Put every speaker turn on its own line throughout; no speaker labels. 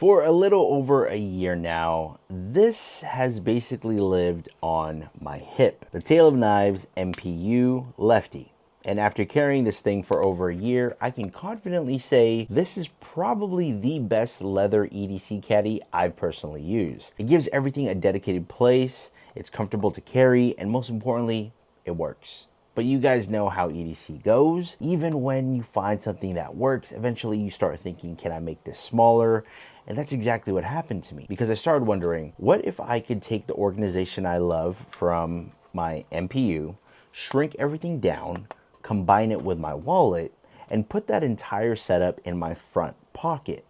For a little over a year now, this has basically lived on my hip. The Tale of Knives MPU Lefty. And after carrying this thing for over a year, I can confidently say this is probably the best leather EDC caddy I've personally used. It gives everything a dedicated place, it's comfortable to carry, and most importantly, it works. But you guys know how EDC goes. Even when you find something that works, eventually you start thinking, can I make this smaller? And that's exactly what happened to me, because I started wondering, what if I could take the organization I love from my MPU, shrink everything down, combine it with my wallet, and put that entire setup in my front pocket?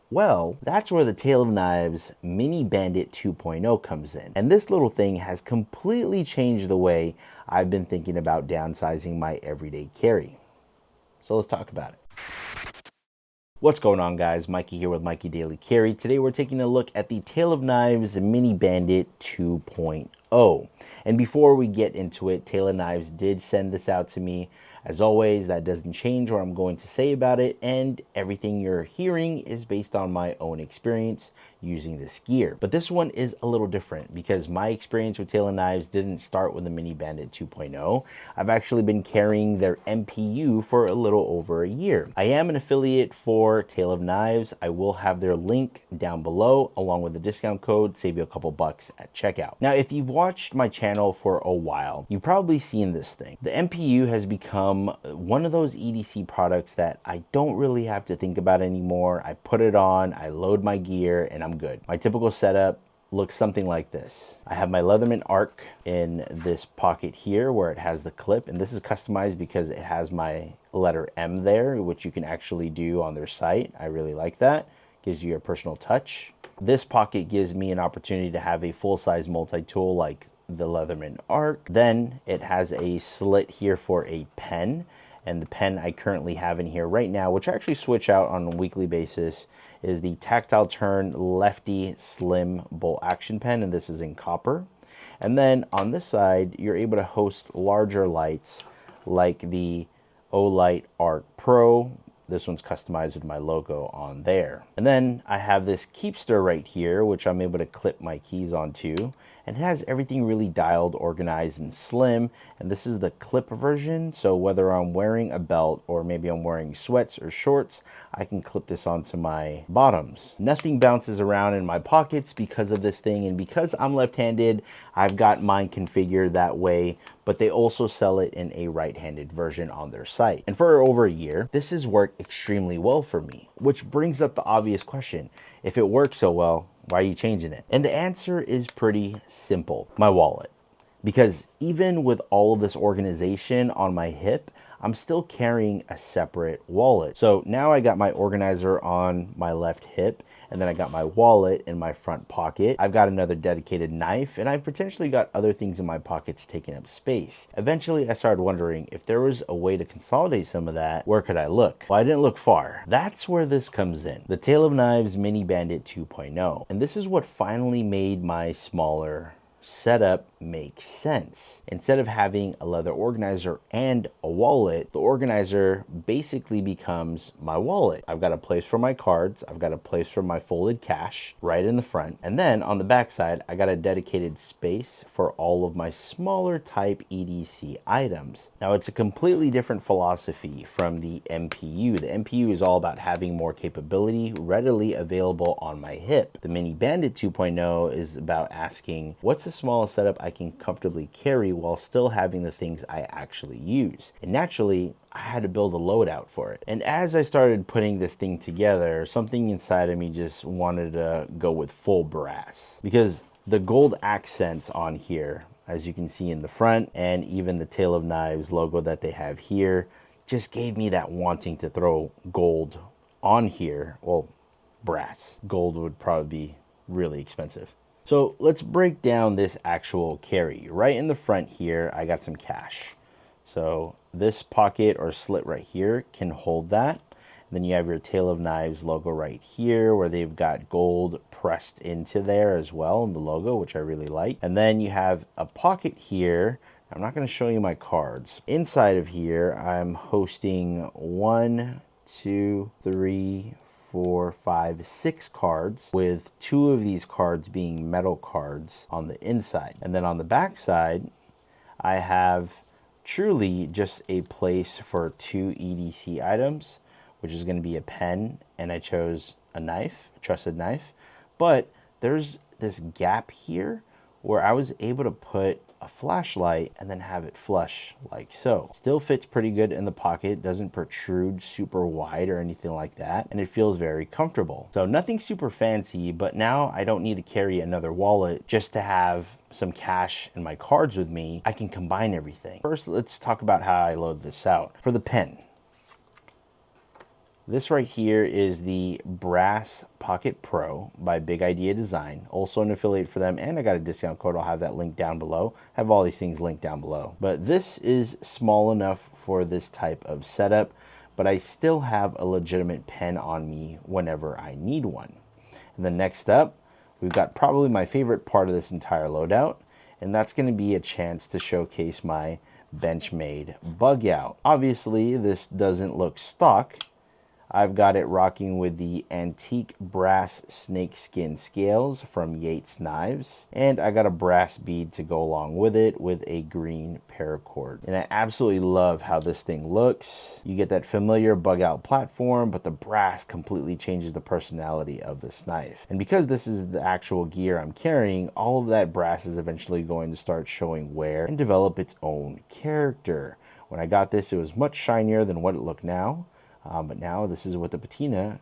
Well, that's where the Tale of Knives Mini Bandit 2.0 comes in. And this little thing has completely changed the way I've been thinking about downsizing my everyday carry. So let's talk about it. What's going on, guys? Mikey here with Mikey Daily Carry. Today we're taking a look at the Tale of Knives Mini Bandit 2.0. And before we get into it, Tale of Knives did send this out to me. As always, that doesn't change what I'm going to say about it, and everything you're hearing is based on my own experience using this gear. But this one is a little different because my experience with Tale of Knives didn't start with the Mini Bandit 2.0. I've actually been carrying their MPU for a little over a year. I am an affiliate for Tale of Knives. I will have their link down below along with the discount code, save you a couple bucks at checkout. Now, if you've watched my channel for a while, you've probably seen this thing. The MPU has become one of those EDC products that I don't really have to think about anymore. I put it on, I load my gear, and I'm good. My typical setup looks something like this. I have my Leatherman arc in this pocket here where it has the clip, and this is customized because it has my letter M there, which you can actually do on their site. I really like that. Gives you a personal touch. This pocket gives me an opportunity to have a full-size multi-tool like the Leatherman arc. Then it has a slit here for a pen, and the pen I currently have in here right now, which I actually switch out on a weekly basis, is the Tactile Turn Lefty Slim Bolt Action Pen, and this is in copper. And then on this side, you're able to host larger lights like the Olight Arc Pro. This one's customized with my logo on there. And then I have this keepster right here, which I'm able to clip my keys onto. And it has everything really dialed, organized, and slim. And this is the clip version. So whether I'm wearing a belt or maybe I'm wearing sweats or shorts, I can clip this onto my bottoms. Nothing bounces around in my pockets because of this thing. And because I'm left-handed, I've got mine configured that way. But they also sell it in a right-handed version on their site. And for over a year, this has worked extremely well for me, which brings up the obvious question. If it works so well, why are you changing it? And the answer is pretty simple. My wallet. Because even with all of this organization on my hip, I'm still carrying a separate wallet. So now I got my organizer on my left hip, and then I got my wallet in my front pocket. I've got another dedicated knife, and I've potentially got other things in my pockets taking up space. Eventually, I started wondering if there was a way to consolidate some of that, where could I look? Well, I didn't look far. That's where this comes in. The Tale of Knives Mini Bandit 2.0. And this is what finally made my smaller setup makes sense. Instead of having a leather organizer and a wallet, the organizer basically becomes my wallet. I've got a place for my cards, I've got a place for my folded cash right in the front, and then on the back side I got a dedicated space for all of my smaller type EDC items. Now, it's a completely different philosophy from the MPU. The MPU is all about having more capability readily available on my hip. The Mini Bandit 2.0 is about asking, what's the smallest setup I can comfortably carry while still having the things I actually use? And naturally, I had to build a loadout for it. And as I started putting this thing together, something inside of me just wanted to go with full brass, because the gold accents on here, as you can see in the front, and even the Tale of Knives logo that they have here, just gave me that wanting to throw gold on here. Well, brass. Gold would probably be really expensive. So let's break down this actual carry. Right in the front here, I got some cash. So this pocket or slit right here can hold that. And then you have your Tale of Knives logo right here, where they've got gold pressed into there as well in the logo, which I really like. And then you have a pocket here. I'm not going to show you my cards. Inside of here, I'm hosting 1, 2, 3, 4, 5, 6 cards, with 2 of these cards being metal cards on the inside. And then on the back side, I have truly just a place for 2 EDC items, which is going to be a pen, and I chose a knife, a trusted knife. But there's this gap here where I was able to put a flashlight and then have it flush like so. Still fits pretty good in the pocket, doesn't protrude super wide or anything like that, and it feels very comfortable. So nothing super fancy, but now I don't need to carry another wallet just to have some cash and my cards with me. I can combine everything. First, let's talk about how I load this out. For the pen, this right here is the Brass Pocket Pro by Big Idea Design, also an affiliate for them, and I got a discount code. I'll have that linked down below. I have all these things linked down below. But this is small enough for this type of setup, but I still have a legitimate pen on me whenever I need one. And then next up, we've got probably my favorite part of this entire loadout, and that's going to be a chance to showcase my Benchmade Bugout. Obviously, this doesn't look stock. I've got it rocking with the antique brass snakeskin scales from Yates Knives, and I got a brass bead to go along with it with a green paracord. And I absolutely love how this thing looks. You get that familiar Bugout platform, but the brass completely changes the personality of this knife. And because this is the actual gear I'm carrying, all of that brass is eventually going to start showing wear and develop its own character. When I got this, it was much shinier than what it looked now. But now this is what the patina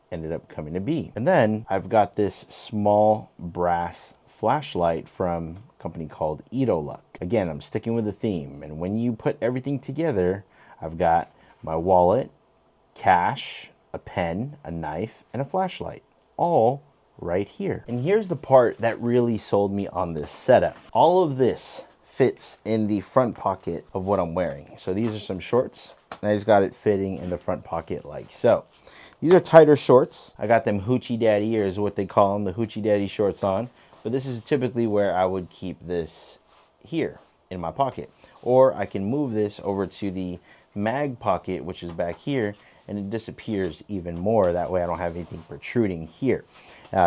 ended up coming to be. And then I've got this small brass flashlight from a company called Edoluck. Again, I'm sticking with the theme. And when you put everything together, I've got my wallet, cash, a pen, a knife, and a flashlight, all right here. And here's the part that really sold me on this setup. All of this fits in the front pocket of what I'm wearing. So these are some shorts, and I just got it fitting in the front pocket like so. These are tighter shorts. I got them Hoochie Daddy, or is what they call them, the Hoochie Daddy shorts on. But this is typically where I would keep this here in my pocket. Or I can move this over to the mag pocket, which is back here, and it disappears even more. That way I don't have anything protruding here.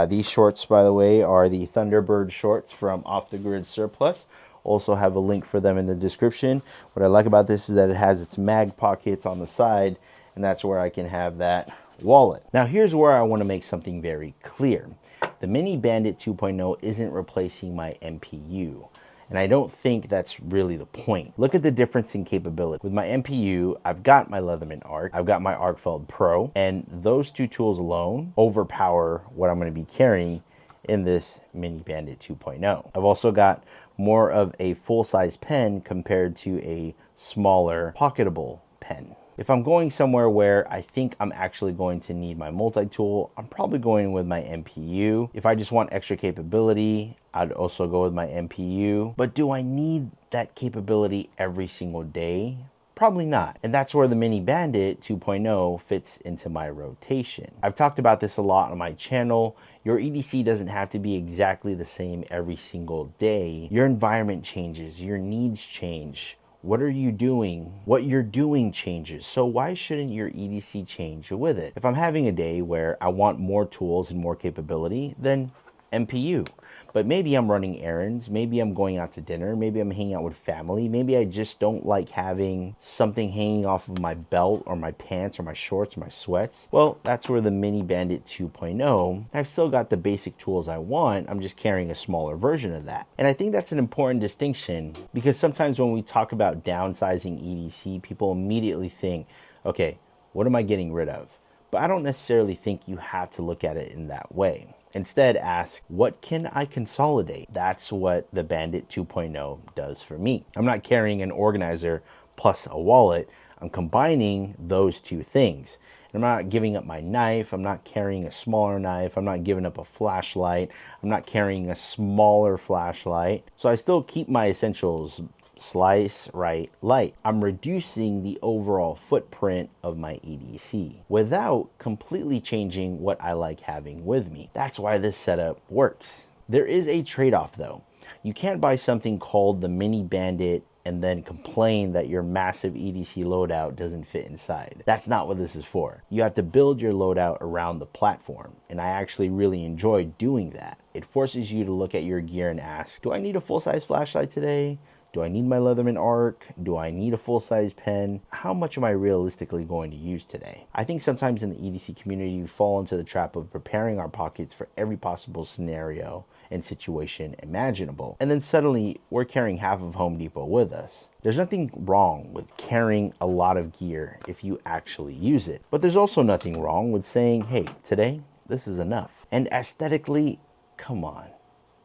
These shorts, by the way, are the Thunderbird shorts from Off the Grid Surplus. Also have a link for them in the description. What I like about this is that it has its mag pockets on the side, and that's where I can have that wallet. Now here's where I want to make something very clear. The Mini Bandit 2.0 isn't replacing my MPU, and I don't think that's really the point. Look at the difference in capability. With my MPU, I've got my Leatherman Arc, I've got my Arcfeld Pro, and those two tools alone overpower what I'm going to be carrying in this Mini Bandit 2.0. I've also got more of a full-size pen compared to a smaller pocketable pen. If I'm going somewhere where I think I'm actually going to need my multi-tool, I'm probably going with my MPU. If I just want extra capability, I'd also go with my MPU. But do I need that capability every single day? Probably not. And that's where the Mini Bandit 2.0 fits into my rotation. I've talked about this a lot on my channel. Your EDC doesn't have to be exactly the same every single day. Your environment changes, your needs change. What are you doing? What you're doing changes. So why shouldn't your EDC change with it? If I'm having a day where I want more tools and more capability, then MPU. But maybe I'm running errands, maybe I'm going out to dinner, maybe I'm hanging out with family, maybe I just don't like having something hanging off of my belt or my pants or my shorts or my sweats. Well, that's where the Mini Bandit 2.0, I've still got the basic tools I want, I'm just carrying a smaller version of that. And I think that's an important distinction, because sometimes when we talk about downsizing EDC, people immediately think, okay, what am I getting rid of? But I don't necessarily think you have to look at it in that way. Instead, ask, what can I consolidate? That's what the Bandit 2.0 does for me. I'm not carrying an organizer plus a wallet. I'm combining those two things. I'm not giving up my knife. I'm not carrying a smaller knife. I'm not giving up a flashlight. I'm not carrying a smaller flashlight. So I still keep my essentials: slice, right, light. I'm reducing the overall footprint of my EDC without completely changing what I like having with me. That's why this setup works. There is a trade-off though. You can't buy something called the Mini Bandit and then complain that your massive EDC loadout doesn't fit inside. That's not what this is for. You have to build your loadout around the platform, and I actually really enjoy doing that. It forces you to look at your gear and ask, do I need a full-size flashlight today? Do I need my Leatherman arc? Do I need a full-size pen? How much am I realistically going to use today? I think sometimes in the EDC community, we fall into the trap of preparing our pockets for every possible scenario and situation imaginable. And then suddenly we're carrying half of Home Depot with us. There's nothing wrong with carrying a lot of gear if you actually use it. But there's also nothing wrong with saying, hey, today, this is enough. And aesthetically, come on.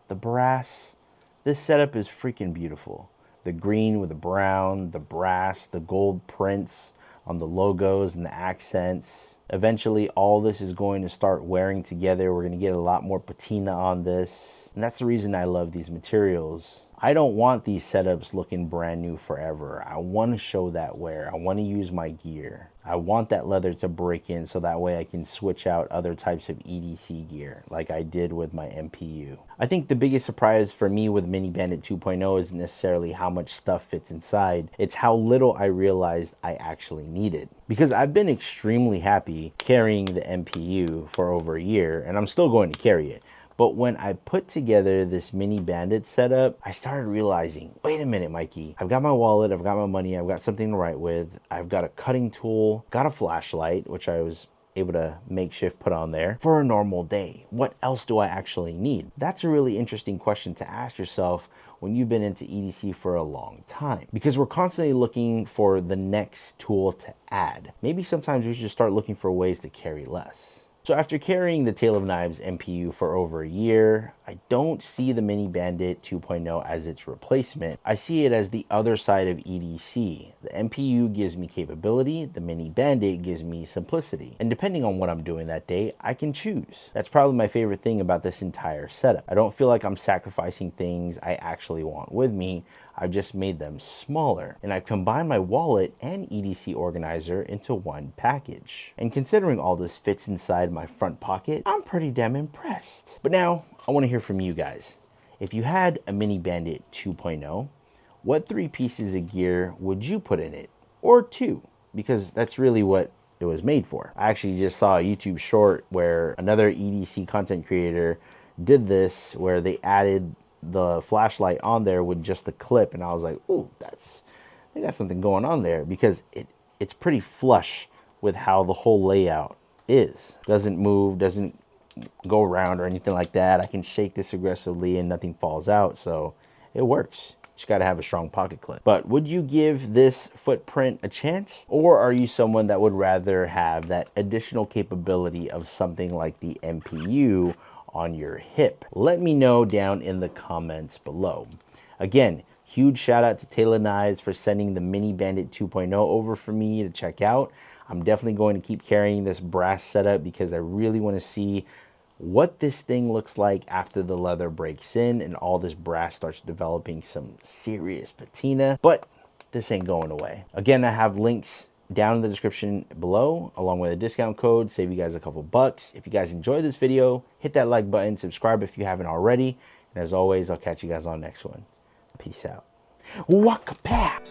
The brass, this setup is freaking beautiful. The green with the brown, the brass, the gold prints on the logos and the accents. Eventually, all this is going to start wearing together. We're going to get a lot more patina on this. And that's the reason I love these materials. I don't want these setups looking brand new forever. I want to show that wear. I want to use my gear. I want that leather to break in so that way I can switch out other types of EDC gear like I did with my MPU. I think the biggest surprise for me with Mini Bandit 2.0 isn't necessarily how much stuff fits inside. It's how little I realized I actually needed. Because I've been extremely happy carrying the MPU for over a year, and I'm still going to carry it. But when I put together this Mini Bandit setup, I started realizing, wait a minute, Mikey, I've got my wallet, I've got my money, I've got something to write with, I've got a cutting tool, got a flashlight, which I was able to makeshift put on there for a normal day. What else do I actually need? That's a really interesting question to ask yourself when you've been into EDC for a long time, because we're constantly looking for the next tool to add. Maybe sometimes we should start looking for ways to carry less. So after carrying the Tale of Knives MPU for over a year, I don't see the Mini Bandit 2.0 as its replacement. I see it as the other side of EDC. The MPU gives me capability, the Mini Bandit gives me simplicity. And depending on what I'm doing that day, I can choose. That's probably my favorite thing about this entire setup. I don't feel like I'm sacrificing things I actually want with me. I've just made them smaller, and I've combined my wallet and EDC organizer into one package. And considering all this fits inside my front pocket, I'm pretty damn impressed. But now, I want to hear from you guys. If you had a Mini Bandit 2.0, what 3 pieces of gear would you put in it? Or 2, because that's really what it was made for. I actually just saw a YouTube short where another EDC content creator did this, where they added the flashlight on there with just the clip, and I was like, oh, they got something going on there, because it's pretty flush with how the whole layout is. Doesn't move, doesn't go around or anything like that. I can shake this aggressively and nothing falls out, so it works. Just got to have a strong pocket clip. But would you give this footprint a chance, or are you someone that would rather have that additional capability of something like the MPU on your hip? Let me know down in the comments below. Again, huge shout out to Tale of Knives for sending the Mini Bandit 2.0 over for me to check out. I'm definitely going to keep carrying this brass setup because I really want to see what this thing looks like after the leather breaks in and all this brass starts developing some serious patina. But this ain't going away. Again, I have links down in the description below, along with a discount code, save you guys a couple bucks. If you guys enjoyed this video, hit that like button, subscribe if you haven't already. And as always, I'll catch you guys on the next one. Peace out. Waka-pa!